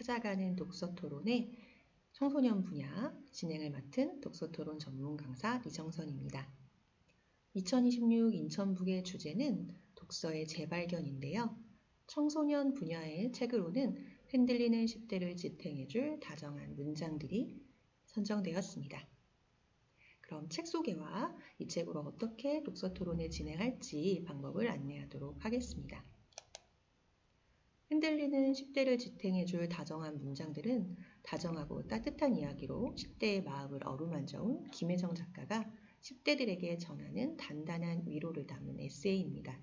찾아가는 독서 토론의 청소년 분야 진행을 맡은 독서 토론 전문 강사 이정선입니다. 2026 인천북의 주제는 독서의 재발견인데요. 청소년 분야의 책으로는 흔들리는 10대를 지탱해줄 다정한 문장들이 선정되었습니다. 그럼 책 소개와 이 책으로 어떻게 독서 토론을 진행할지 방법을 안내하도록 하겠습니다. 흔들리는 10대를 지탱해줄 다정한 문장들은 다정하고 따뜻한 이야기로 10대의 마음을 어루만져온 김혜정 작가가 10대들에게 전하는 단단한 위로를 담은 에세이입니다.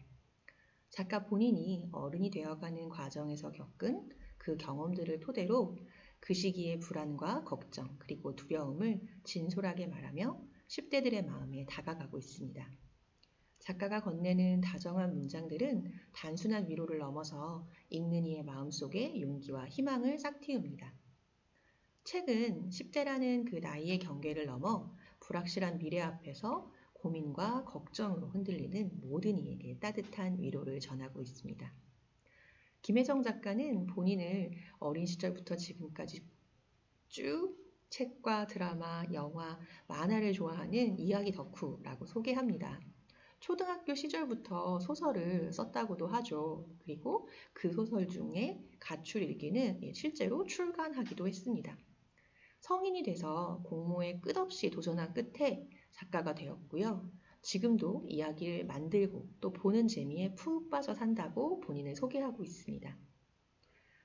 작가 본인이 어른이 되어가는 과정에서 겪은 그 경험들을 토대로 그 시기의 불안과 걱정 그리고 두려움을 진솔하게 말하며 10대들의 마음에 다가가고 있습니다. 작가가 건네는 다정한 문장들은 단순한 위로를 넘어서 읽는 이의 마음속에 용기와 희망을 싹 틔웁니다. 책은 10대라는 그 나이의 경계를 넘어 불확실한 미래 앞에서 고민과 걱정으로 흔들리는 모든 이에게 따뜻한 위로를 전하고 있습니다. 김혜정 작가는 본인을 어린 시절부터 지금까지 쭉 책과 드라마, 영화, 만화를 좋아하는 이야기 덕후라고 소개합니다. 초등학교 시절부터 소설을 썼다고도 하죠. 그리고 그 소설 중에 가출 일기는 실제로 출간하기도 했습니다. 성인이 돼서 공모에 끝없이 도전한 끝에 작가가 되었고요. 지금도 이야기를 만들고 또 보는 재미에 푹 빠져 산다고 본인을 소개하고 있습니다.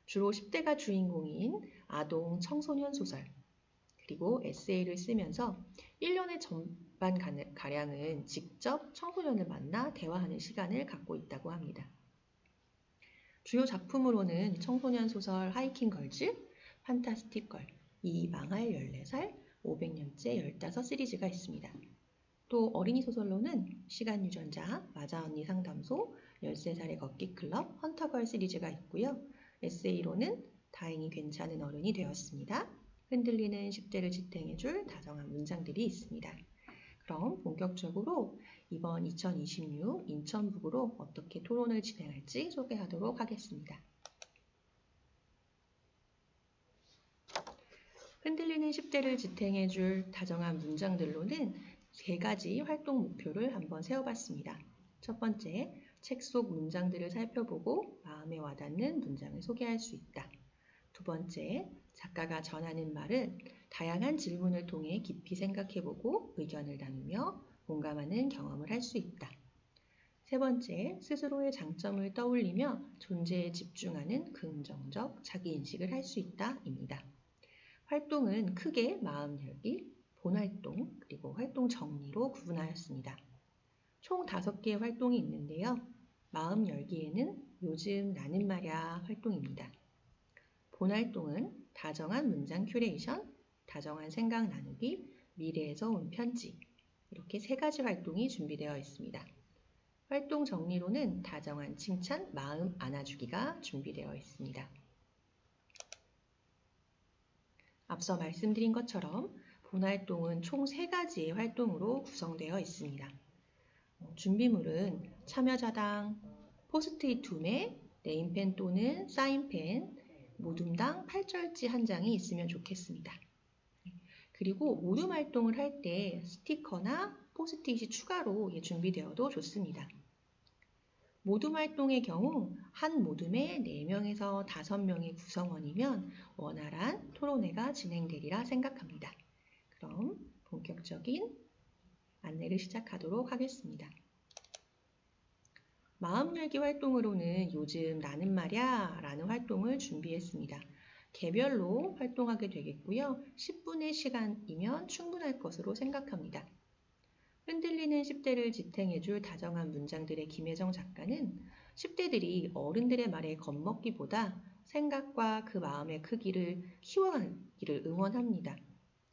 주로 10대가 주인공인 아동, 청소년 소설, 그리고 에세이를 쓰면서 1년의 전반가량은 직접 청소년을 만나 대화하는 시간을 갖고 있다고 합니다. 주요 작품으로는 청소년 소설 하이킹 걸즈, 판타스틱 걸, 이 망할 14살, 500년째 15 시리즈가 있습니다. 또 어린이 소설로는 시간 유전자, 마자 언니 상담소, 13살의 걷기 클럽, 헌터걸 시리즈가 있고요. 에세이로는 다행히 괜찮은 어른이 되었습니다. 흔들리는 10대를 지탱해줄 다정한 문장들이 있습니다. 그럼 본격적으로 이번 2026 인천북으로 어떻게 토론을 진행할지 소개하도록 하겠습니다. 흔들리는 10대를 지탱해줄 다정한 문장들로는 3가지 활동 목표를 한번 세워봤습니다. 첫 번째, 책 속 문장들을 살펴보고 마음에 와닿는 문장을 소개할 수 있다. 두 번째, 작가가 전하는 말을 다양한 질문을 통해 깊이 생각해보고 의견을 나누며 공감하는 경험을 할 수 있다. 세 번째, 스스로의 장점을 떠올리며 존재에 집중하는 긍정적 자기인식을 할 수 있다입니다. 활동은 크게 마음 열기, 본활동, 그리고 활동 정리로 구분하였습니다. 총 5개의 활동이 있는데요. 마음 열기에는 요즘 나는 말야 활동입니다. 본활동은 다정한 문장 큐레이션, 다정한 생각 나누기, 미래에서 온 편지 이렇게 3가지 활동이 준비되어 있습니다. 활동 정리로는 다정한 칭찬, 마음 안아주기가 준비되어 있습니다. 앞서 말씀드린 것처럼 본활동은 총 3가지의 활동으로 구성되어 있습니다. 준비물은 참여자당 포스트잇 2매, 네임펜 또는 사인펜, 모둠당 8절지 한 장이 있으면 좋겠습니다. 그리고 모둠 활동을 할 때 스티커나 포스트잇이 추가로 준비되어도 좋습니다. 모둠 활동의 경우 한 모둠에 4명에서 5명의 구성원이면 원활한 토론회가 진행되리라 생각합니다. 그럼 본격적인 안내를 시작하도록 하겠습니다. 마음 열기 활동으로는 요즘 나는 말야 라는 활동을 준비했습니다. 개별로 활동하게 되겠고요. 10분의 시간이면 충분할 것으로 생각합니다. 흔들리는 10대를 지탱해줄 다정한 문장들의 김혜정 작가는 10대들이 어른들의 말에 겁먹기보다 생각과 그 마음의 크기를 키워가기를 응원합니다.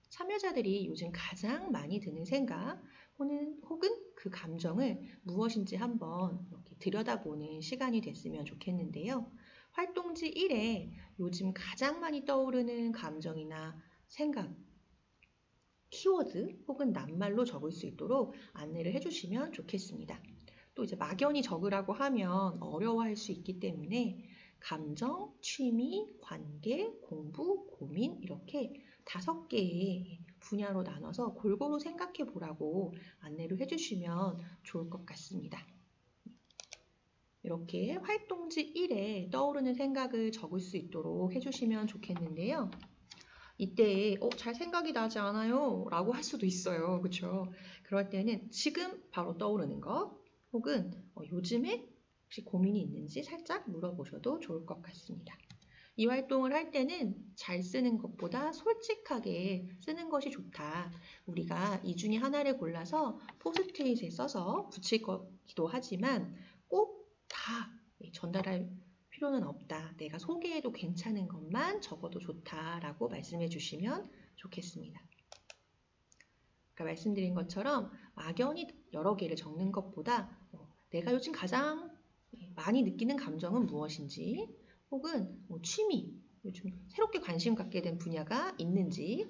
참여자들이 요즘 가장 많이 드는 생각 혹은 그 감정을 무엇인지 한번 이렇게 들여다보는 시간이 됐으면 좋겠는데요. 활동지 1에 요즘 가장 많이 떠오르는 감정이나 생각, 키워드 혹은 낱말로 적을 수 있도록 안내를 해주시면 좋겠습니다. 또 이제 막연히 적으라고 하면 어려워할 수 있기 때문에 감정, 취미, 관계, 공부, 고민 이렇게 5개의 분야로 나눠서 골고루 생각해 보라고 안내를 해주시면 좋을 것 같습니다. 이렇게 활동지 1에 떠오르는 생각을 적을 수 있도록 해주시면 좋겠는데요. 이때 잘 생각이 나지 않아요 라고 할 수도 있어요. 그렇죠? 그럴 때는 지금 바로 떠오르는 것 혹은 요즘에 혹시 고민이 있는지 살짝 물어보셔도 좋을 것 같습니다. 이 활동을 할 때는 잘 쓰는 것보다 솔직하게 쓰는 것이 좋다. 우리가 이 중에 하나를 골라서 포스트잇에 써서 붙일 거기도 하지만 꼭 다 전달할 필요는 없다. 내가 소개해도 괜찮은 것만 적어도 좋다라고 말씀해 주시면 좋겠습니다. 아까 말씀드린 것처럼 막연히 여러 개를 적는 것보다 내가 요즘 가장 많이 느끼는 감정은 무엇인지 혹은 취미, 요즘 새롭게 관심 갖게 된 분야가 있는지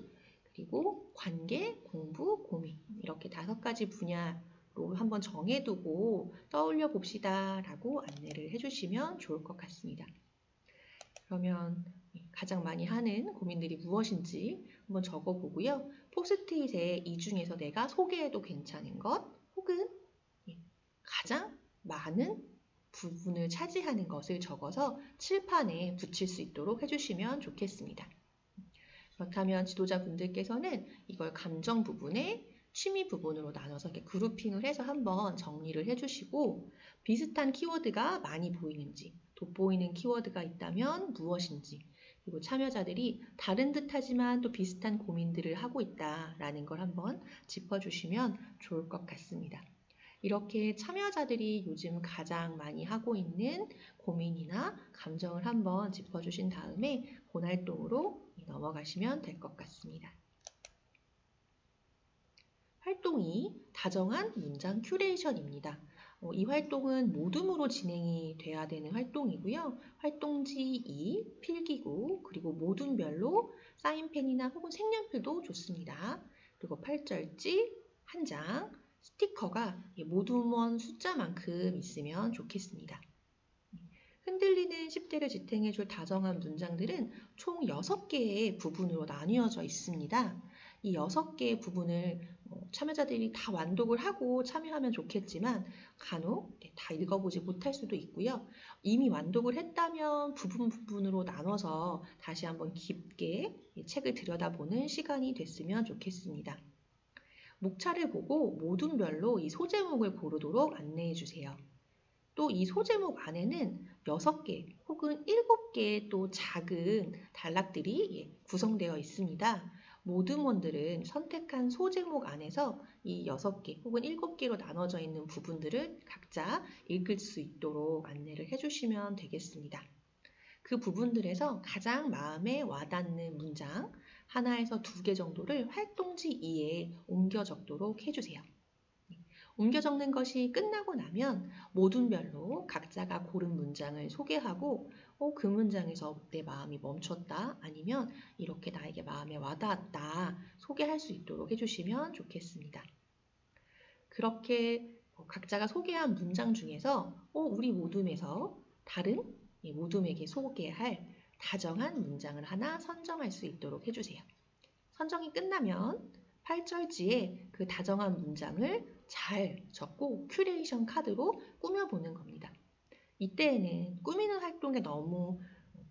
그리고 관계, 공부, 고민 이렇게 5가지 분야로 한번 정해두고 떠올려 봅시다 라고 안내를 해주시면 좋을 것 같습니다. 그러면 가장 많이 하는 고민들이 무엇인지 한번 적어보고요. 포스트잇에 이 중에서 내가 소개해도 괜찮은 것 혹은 가장 많은 부분을 차지하는 것을 적어서 칠판에 붙일 수 있도록 해주시면 좋겠습니다. 그렇다면 지도자분들께서는 이걸 감정 부분에 취미 부분으로 나눠서 이렇게 그룹핑을 해서 한번 정리를 해주시고 비슷한 키워드가 많이 보이는지 돋보이는 키워드가 있다면 무엇인지 그리고 참여자들이 다른 듯하지만 또 비슷한 고민들을 하고 있다라는 걸 한번 짚어주시면 좋을 것 같습니다. 이렇게 참여자들이 요즘 가장 많이 하고 있는 고민이나 감정을 한번 짚어주신 다음에 본활동으로 넘어가시면 될 것 같습니다. 활동 2, 다정한 문장 큐레이션입니다. 이 활동은 모둠으로 진행이 돼야 되는 활동이고요. 활동지 2, 필기구, 그리고 모둠별로 사인펜이나 혹은 색연필도 좋습니다. 그리고 8절지 1장, 스티커가 모둠원 숫자만큼 있으면 좋겠습니다. 흔들리는 10대를 지탱해줄 다정한 문장들은 총 6개의 부분으로 나뉘어져 있습니다. 이 6개의 부분을 참여자들이 다 완독을 하고 참여하면 좋겠지만 간혹 다 읽어보지 못할 수도 있고요. 이미 완독을 했다면 부분으로 나눠서 다시 한번 깊게 책을 들여다보는 시간이 됐으면 좋겠습니다. 목차를 보고 모둠별로 이 소제목을 고르도록 안내해 주세요. 또 이 소제목 안에는 6개 혹은 7개의 또 작은 단락들이 구성되어 있습니다. 모둠원들은 선택한 소제목 안에서 이 6개 혹은 7개로 나눠져 있는 부분들을 각자 읽을 수 있도록 안내를 해주시면 되겠습니다. 그 부분들에서 가장 마음에 와닿는 문장 하나에서 2개 정도를 활동지 2에 옮겨 적도록 해주세요. 옮겨 적는 것이 끝나고 나면 모둠별로 각자가 고른 문장을 소개하고 그 문장에서 내 마음이 멈췄다 아니면 이렇게 나에게 마음에 와닿았다 소개할 수 있도록 해주시면 좋겠습니다. 그렇게 각자가 소개한 문장 중에서 우리 모둠에서 다른 모둠에게 소개할 다정한 문장을 하나 선정할 수 있도록 해주세요. 선정이 끝나면 8절지에 그 다정한 문장을 잘 적고 큐레이션 카드로 꾸며보는 겁니다. 이때에는 꾸미는 활동에 너무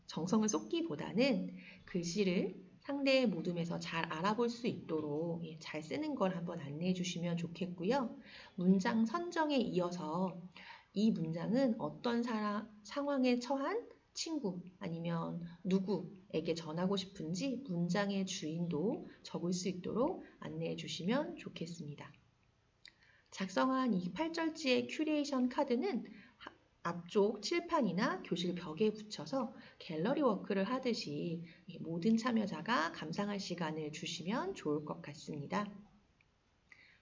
정성을 쏟기보다는 글씨를 상대의 모둠에서 잘 알아볼 수 있도록 잘 쓰는 걸 한번 안내해 주시면 좋겠고요. 문장 선정에 이어서 이 문장은 어떤 상황에 처한 친구 아니면 누구에게 전하고 싶은지 문장의 주인도 적을 수 있도록 안내해 주시면 좋겠습니다. 작성한 이 8절지의 큐레이션 카드는 앞쪽 칠판이나 교실 벽에 붙여서 갤러리 워크를 하듯이 모든 참여자가 감상할 시간을 주시면 좋을 것 같습니다.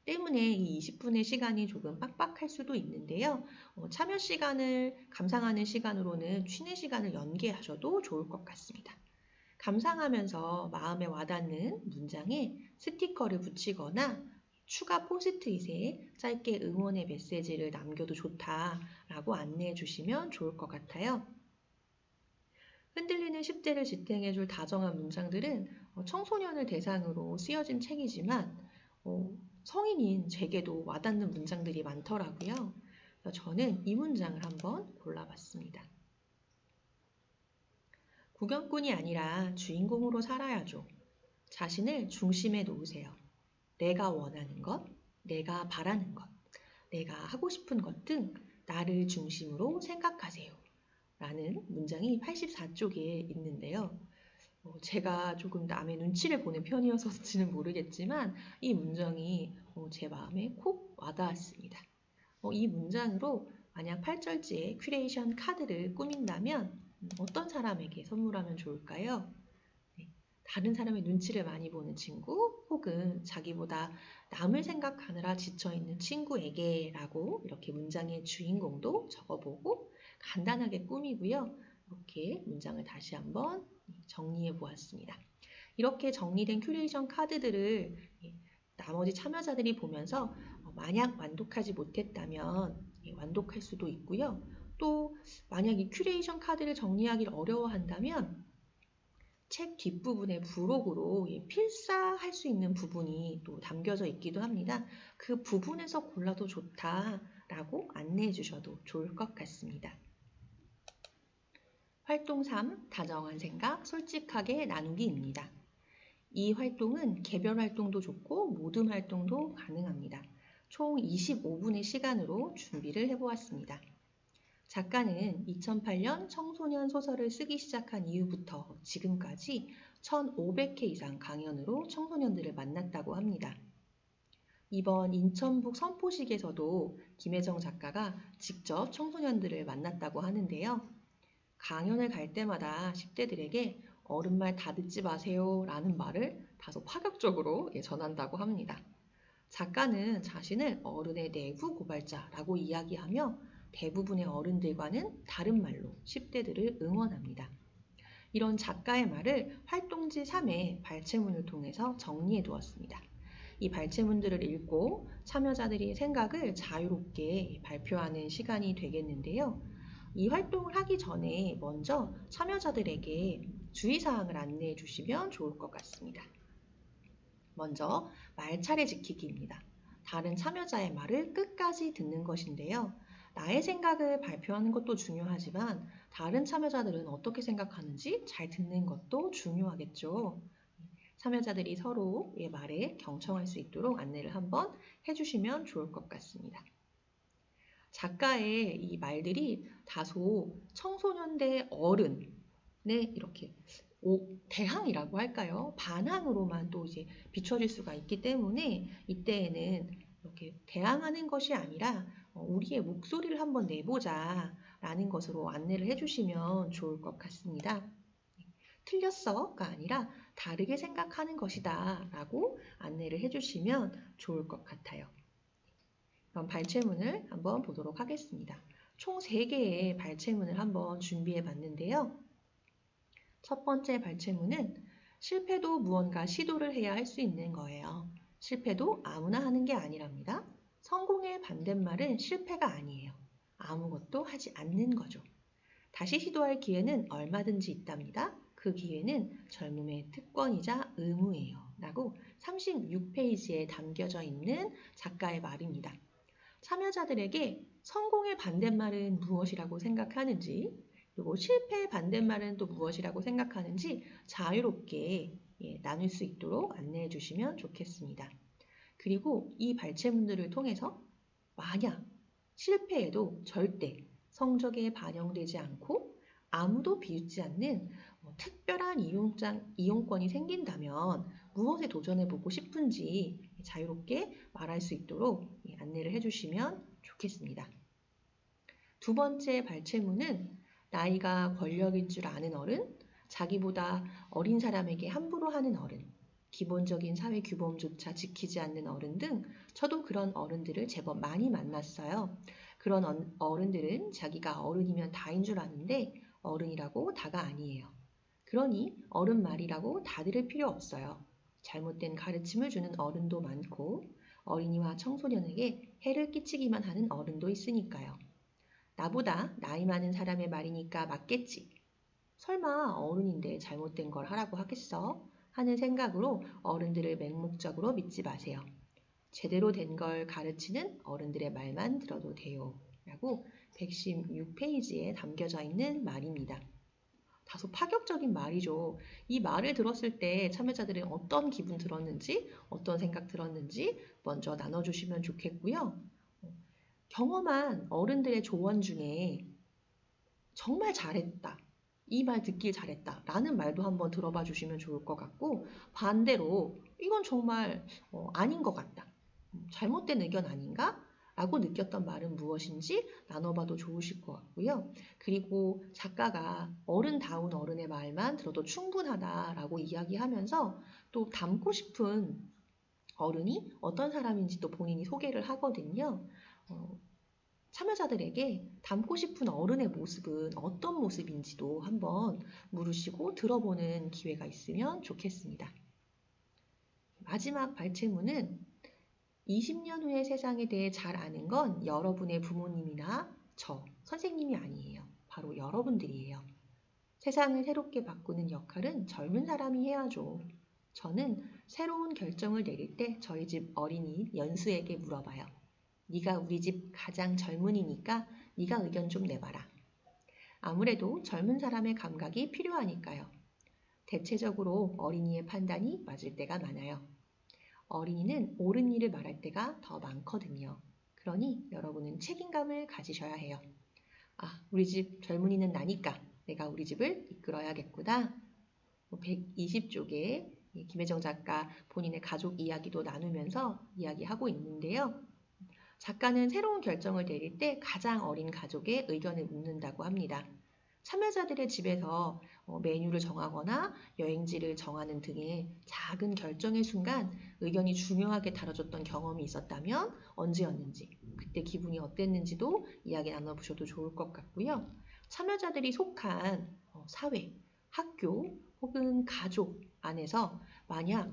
때문에 이 20분의 시간이 조금 빡빡할 수도 있는데요. 참여 시간을 감상하는 시간으로는 쉬는 시간을 연계하셔도 좋을 것 같습니다. 감상하면서 마음에 와닿는 문장에 스티커를 붙이거나 추가 포스트잇에 짧게 응원의 메시지를 남겨도 좋다라고 안내해 주시면 좋을 것 같아요. 흔들리는 10대를 지탱해줄 다정한 문장들은 청소년을 대상으로 쓰여진 책이지만 성인인 제게도 와닿는 문장들이 많더라고요. 그래서 저는 이 문장을 한번 골라봤습니다. 구경꾼이 아니라 주인공으로 살아야죠. 자신을 중심에 놓으세요. 내가 원하는 것, 내가 바라는 것, 내가 하고 싶은 것 등 나를 중심으로 생각하세요. 라는 문장이 84쪽에 있는데요. 제가 조금 남의 눈치를 보는 편이어서인지는 모르겠지만 이 문장이 제 마음에 콕 와닿았습니다. 이 문장으로 만약 8절지에 큐레이션 카드를 꾸민다면 어떤 사람에게 선물하면 좋을까요? 다른 사람의 눈치를 많이 보는 친구 혹은 자기보다 남을 생각하느라 지쳐있는 친구에게 라고 이렇게 문장의 주인공도 적어보고 간단하게 꾸미고요. 이렇게 문장을 다시 한번 정리해 보았습니다. 이렇게 정리된 큐레이션 카드들을 나머지 참여자들이 보면서 만약 완독하지 못했다면 완독할 수도 있고요. 또 만약 이 큐레이션 카드를 정리하기를 어려워한다면 책 뒷부분에 부록으로 필사할 수 있는 부분이 또 담겨져 있기도 합니다. 그 부분에서 골라도 좋다라고 안내해 주셔도 좋을 것 같습니다. 활동 3. 다정한 생각, 솔직하게 나누기입니다. 이 활동은 개별 활동도 좋고 모둠 활동도 가능합니다. 총 25분의 시간으로 준비를 해보았습니다. 작가는 2008년 청소년 소설을 쓰기 시작한 이후부터 지금까지 1,500회 이상 강연으로 청소년들을 만났다고 합니다. 이번 인천북 선포식에서도 김혜정 작가가 직접 청소년들을 만났다고 하는데요. 강연을 갈 때마다 10대들에게 어른 말 다 듣지 마세요 라는 말을 다소 파격적으로 전한다고 합니다. 작가는 자신을 어른의 내부 고발자라고 이야기하며 대부분의 어른들과는 다른 말로 10대들을 응원합니다. 이런 작가의 말을 활동지 3의 발췌문을 통해서 정리해 두었습니다. 이 발췌문들을 읽고 참여자들이 생각을 자유롭게 발표하는 시간이 되겠는데요. 이 활동을 하기 전에 먼저 참여자들에게 주의사항을 안내해 주시면 좋을 것 같습니다. 먼저 말차례 지키기입니다. 다른 참여자의 말을 끝까지 듣는 것인데요. 나의 생각을 발표하는 것도 중요하지만 다른 참여자들은 어떻게 생각하는지 잘 듣는 것도 중요하겠죠. 참여자들이 서로의 말에 경청할 수 있도록 안내를 한번 해주시면 좋을 것 같습니다. 작가의 이 말들이 다소 청소년 대 어른의 이렇게 대항이라고 할까요? 반항으로만 또 이제 비춰질 수가 있기 때문에 이때에는 이렇게 대항하는 것이 아니라 우리의 목소리를 한번 내보자 라는 것으로 안내를 해주시면 좋을 것 같습니다. 틀렸어가 아니라 다르게 생각하는 것이다 라고 안내를 해주시면 좋을 것 같아요. 그럼 발췌문을 한번 보도록 하겠습니다. 총 3개의 발췌문을 한번 준비해 봤는데요. 첫 번째 발췌문은 실패도 무언가 시도를 해야 할 수 있는 거예요. 실패도 아무나 하는 게 아니랍니다. 성공의 반대말은 실패가 아니에요. 아무것도 하지 않는 거죠. 다시 시도할 기회는 얼마든지 있답니다. 그 기회는 젊음의 특권이자 의무예요. 라고 36페이지에 담겨져 있는 작가의 말입니다. 참여자들에게 성공의 반대말은 무엇이라고 생각하는지 그리고 실패의 반대말은 또 무엇이라고 생각하는지 자유롭게 나눌 수 있도록 안내해 주시면 좋겠습니다. 그리고 이 발췌문들을 통해서 만약 실패해도 절대 성적에 반영되지 않고 아무도 비웃지 않는 특별한 이용권이 생긴다면 무엇에 도전해보고 싶은지 자유롭게 말할 수 있도록 안내를 해주시면 좋겠습니다. 두 번째 발췌문은 나이가 권력일 줄 아는 어른, 자기보다 어린 사람에게 함부로 하는 어른, 기본적인 사회 규범조차 지키지 않는 어른 등 저도 그런 어른들을 제법 많이 만났어요. 그런 어른들은 자기가 어른이면 다인 줄 아는데 어른이라고 다가 아니에요. 그러니 어른 말이라고 다 들을 필요 없어요. 잘못된 가르침을 주는 어른도 많고 어린이와 청소년에게 해를 끼치기만 하는 어른도 있으니까요. 나보다 나이 많은 사람의 말이니까 맞겠지. 설마 어른인데 잘못된 걸 하라고 하겠어? 하는 생각으로 어른들을 맹목적으로 믿지 마세요. 제대로 된 걸 가르치는 어른들의 말만 들어도 돼요. 라고 116페이지에 담겨져 있는 말입니다. 다소 파격적인 말이죠. 이 말을 들었을 때 참여자들은 어떤 기분 들었는지, 어떤 생각 들었는지 먼저 나눠주시면 좋겠고요. 경험한 어른들의 조언 중에 정말 잘했다. 이 말 듣길 잘했다. 라는 말도 한번 들어봐 주시면 좋을 것 같고, 반대로 이건 정말 아닌 것 같다. 잘못된 의견 아닌가? 라고 느꼈던 말은 무엇인지 나눠봐도 좋으실 것 같고요. 그리고 작가가 어른다운 어른의 말만 들어도 충분하다라고 이야기하면서 또 닮고 싶은 어른이 어떤 사람인지 또 본인이 소개를 하거든요. 참여자들에게 닮고 싶은 어른의 모습은 어떤 모습인지도 한번 물으시고 들어보는 기회가 있으면 좋겠습니다. 마지막 발췌문은 20년 후의 세상에 대해 잘 아는 건 여러분의 부모님이나 저, 선생님이 아니에요. 바로 여러분들이에요. 세상을 새롭게 바꾸는 역할은 젊은 사람이 해야죠. 저는 새로운 결정을 내릴 때 저희 집 어린이 연수에게 물어봐요. 네가 우리 집 가장 젊은이니까 네가 의견 좀 내봐라. 아무래도 젊은 사람의 감각이 필요하니까요. 대체적으로 어린이의 판단이 맞을 때가 많아요. 어린이는 옳은 일을 말할 때가 더 많거든요. 그러니 여러분은 책임감을 가지셔야 해요. 아, 우리 집 젊은이는 나니까 내가 우리 집을 이끌어야겠구나. 120쪽에 김혜정 작가 본인의 가족 이야기도 나누면서 이야기하고 있는데요. 작가는 새로운 결정을 내릴 때 가장 어린 가족의 의견을 묻는다고 합니다. 참여자들의 집에서 메뉴를 정하거나 여행지를 정하는 등의 작은 결정의 순간 의견이 중요하게 다뤄졌던 경험이 있었다면 언제였는지, 그때 기분이 어땠는지도 이야기 나눠보셔도 좋을 것 같고요. 참여자들이 속한 사회, 학교 혹은 가족 안에서 만약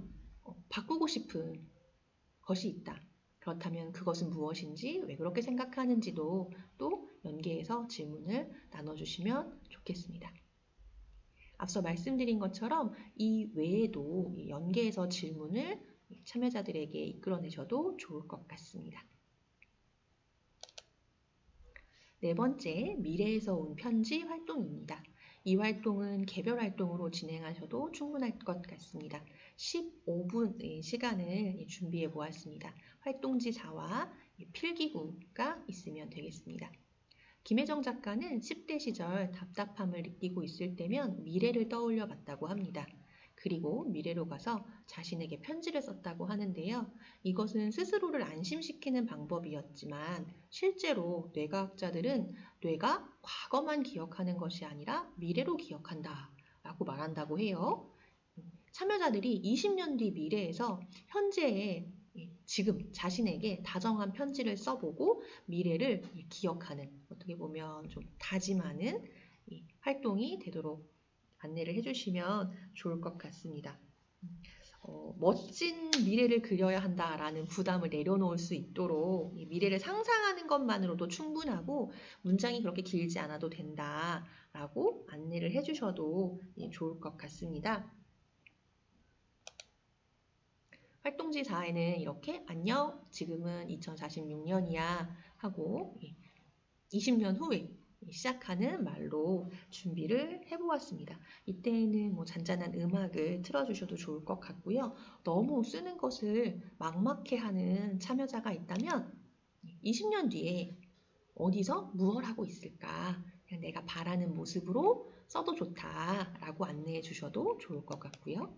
바꾸고 싶은 것이 있다. 그렇다면 그것은 무엇인지, 왜 그렇게 생각하는지도 또 연계해서 질문을 나눠주시면 좋겠습니다. 앞서 말씀드린 것처럼 이 외에도 연계해서 질문을 참여자들에게 이끌어내셔도 좋을 것 같습니다. 네 번째, 미래에서 온 편지 활동입니다. 이 활동은 개별 활동으로 진행하셔도 충분할 것 같습니다. 15분의 시간을 준비해 보았습니다. 활동지 4와 필기구가 있으면 되겠습니다. 김혜정 작가는 10대 시절 답답함을 느끼고 있을 때면 미래를 떠올려 봤다고 합니다. 그리고 미래로 가서 자신에게 편지를 썼다고 하는데요. 이것은 스스로를 안심시키는 방법이었지만 실제로 뇌과학자들은 뇌가 과거만 기억하는 것이 아니라 미래로 기억한다 라고 말한다고 해요. 참여자들이 20년 뒤 미래에서 현재의 지금 자신에게 다정한 편지를 써보고 미래를 기억하는, 어떻게 보면 좀 다짐하는 활동이 되도록 안내를 해주시면 좋을 것 같습니다. 멋진 미래를 그려야 한다라는 부담을 내려놓을 수 있도록 미래를 상상하는 것만으로도 충분하고 문장이 그렇게 길지 않아도 된다라고 안내를 해주셔도 좋을 것 같습니다. 활동지 4에는 이렇게 안녕, 지금은 2046년이야 하고 20년 후에 시작하는 말로 준비를 해보았습니다. 이때에는 잔잔한 음악을 틀어주셔도 좋을 것 같고요. 너무 쓰는 것을 막막해하는 참여자가 있다면 20년 뒤에 어디서 무엇 하고 있을까? 그냥 내가 바라는 모습으로 써도 좋다라고 안내해 주셔도 좋을 것 같고요.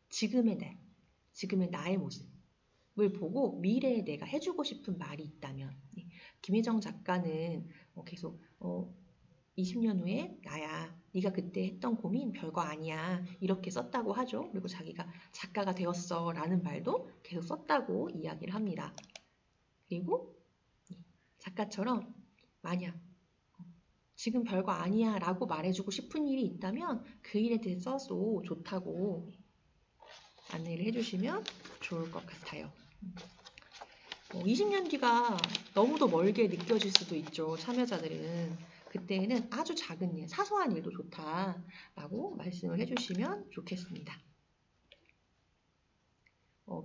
지금의 나의 모습을 보고 미래에 내가 해주고 싶은 말이 있다면 김혜정 작가는 계속 20년 후에 나야, 네가 그때 했던 고민 별거 아니야 이렇게 썼다고 하죠. 그리고 자기가 작가가 되었어 라는 말도 계속 썼다고 이야기를 합니다. 그리고 작가처럼 만약 지금 별거 아니야 라고 말해주고 싶은 일이 있다면 그 일에 대해 써도 좋다고 안내를 해주시면 좋을 것 같아요. 20년 뒤가 너무도 멀게 느껴질 수도 있죠. 참여자들은. 그때는 아주 작은 일, 사소한 일도 좋다라고 말씀을 해주시면 좋겠습니다.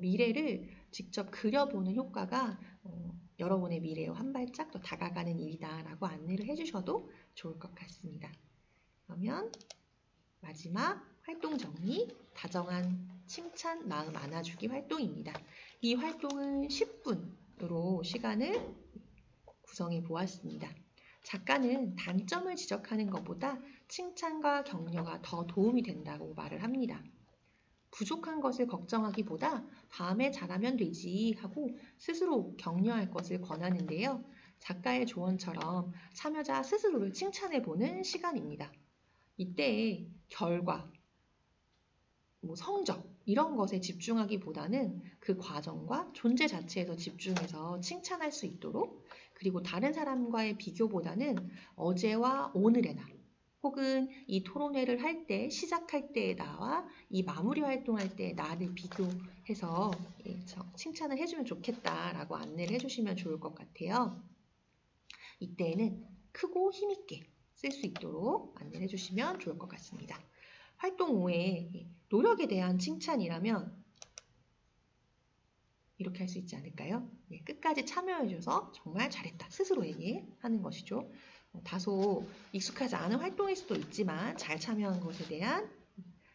미래를 직접 그려보는 효과가 여러분의 미래에 한 발짝 더 다가가는 일이다라고 안내를 해주셔도 좋을 것 같습니다. 그러면 마지막 활동 정리, 다정한 칭찬, 마음 안아주기 활동입니다. 이 활동은 10분으로 시간을 구성해 보았습니다. 작가는 단점을 지적하는 것보다 칭찬과 격려가 더 도움이 된다고 말을 합니다. 부족한 것을 걱정하기보다 다음에 잘하면 되지 하고 스스로 격려할 것을 권하는데요. 작가의 조언처럼 참여자 스스로를 칭찬해보는 시간입니다. 이때 결과, 성적 이런 것에 집중하기보다는 그 과정과 존재 자체에서 집중해서 칭찬할 수 있도록, 그리고 다른 사람과의 비교보다는 어제와 오늘의 나, 혹은 이 토론회를 할 때, 시작할 때의 나와 이 마무리 활동할 때의 나를 비교해서 칭찬을 해주면 좋겠다라고 안내를 해주시면 좋을 것 같아요. 이때는 크고 힘있게 쓸 수 있도록 안내를 해주시면 좋을 것 같습니다. 활동 5에 노력에 대한 칭찬이라면 이렇게 할 수 있지 않을까요? 끝까지 참여해줘서 정말 잘했다. 스스로에게 하는 것이죠. 다소 익숙하지 않은 활동일 수도 있지만 잘 참여한 것에 대한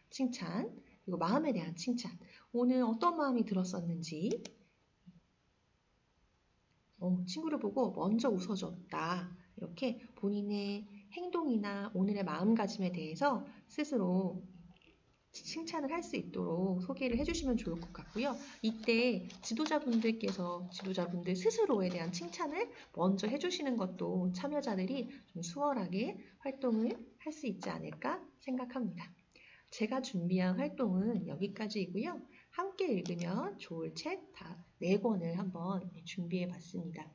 칭찬, 그리고 마음에 대한 칭찬. 오늘 어떤 마음이 들었었는지, 친구를 보고 먼저 웃어줬다. 이렇게 본인의 행동이나 오늘의 마음가짐에 대해서 스스로 칭찬을 할 수 있도록 소개를 해주시면 좋을 것 같고요. 이때 지도자분들 스스로에 대한 칭찬을 먼저 해주시는 것도 참여자들이 좀 수월하게 활동을 할 수 있지 않을까 생각합니다. 제가 준비한 활동은 여기까지이고요. 함께 읽으면 좋을 책 다 4권을 한번 준비해 봤습니다.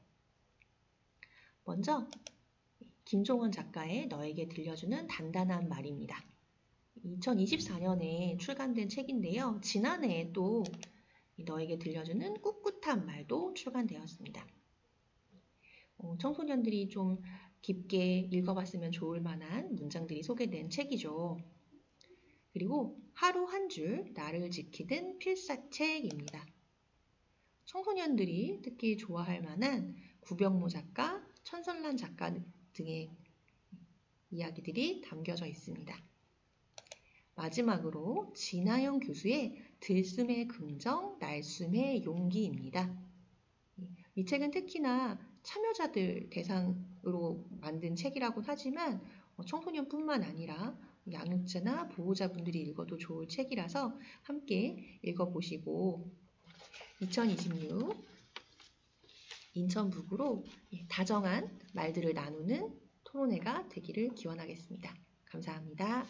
먼저 김종원 작가의 너에게 들려주는 단단한 말입니다. 2024년에 출간된 책인데요. 지난해에 또 너에게 들려주는 꿋꿋한 말도 출간되었습니다. 청소년들이 좀 깊게 읽어봤으면 좋을 만한 문장들이 소개된 책이죠. 그리고 하루 한 줄 나를 지키는 필사책입니다. 청소년들이 특히 좋아할 만한 구병모 작가, 천선란 작가 등의 이야기들이 담겨져 있습니다. 마지막으로 진하영 교수의 들숨의 긍정, 날숨의 용기입니다. 이 책은 특히나 참여자들 대상으로 만든 책이라고 하지만 청소년뿐만 아니라 양육자나 보호자분들이 읽어도 좋을 책이라서 함께 읽어보시고 2026 인천북으로 다정한 말들을 나누는 토론회가 되기를 기원하겠습니다. 감사합니다.